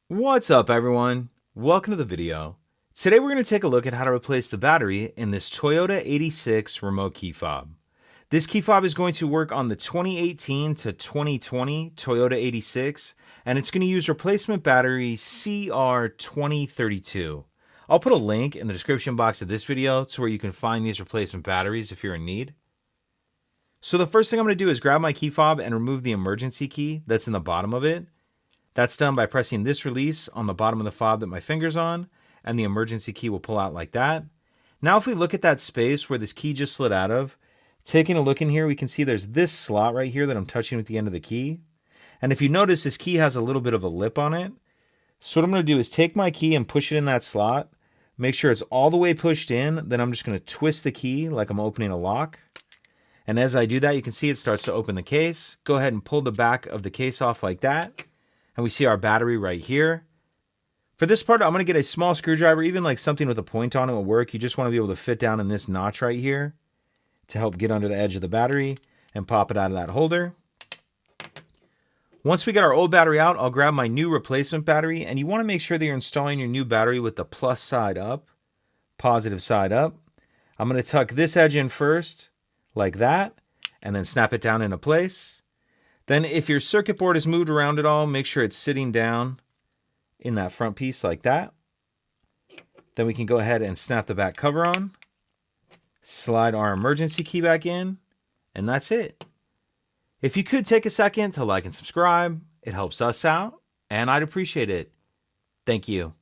What's up, everyone? Welcome to the video. Today we're going to take a look at how to replace the battery in this Toyota 86 remote key fob. This key fob is going to work on the 2018 to 2020 Toyota 86, and it's going to use replacement battery CR2032. I'll put a link in the description box of this video to where you can find these replacement batteries if you're in need. So the first thing I'm going to do is grab my key fob and remove the emergency key that's in the bottom of it. That's done by pressing this release on the bottom of the fob that my finger's on, and the emergency key will pull out like that. Now if we look at that space where this key just slid out of, taking a look in here, we can see there's this slot right here that I'm touching with the end of the key. And if you notice, this key has a little bit of a lip on it. So what I'm going to do is take my key and push it in that slot, make sure it's all the way pushed in, then I'm just going to twist the key like I'm opening a lock. And as I do that, you can see it starts to open the case. Go ahead and pull the back of the case off like that. And we see our battery right here. For this part, I'm going to get a small screwdriver, even like something with a point on it will work. You just want to be able to fit down in this notch right here to help get under the edge of the battery and pop it out of that holder. Once we get our old battery out, I'll grab my new replacement battery, and you want to make sure that you're installing your new battery with the plus side up, positive side up. I'm going to tuck this edge in first, like that, and then snap it down into place. Then if your circuit board is moved around at all, make sure it's sitting down in that front piece like that. Then we can go ahead and snap the back cover on, slide our emergency key back in, and that's it. If you could take a second to like and subscribe, it helps us out, and I'd appreciate it. Thank you.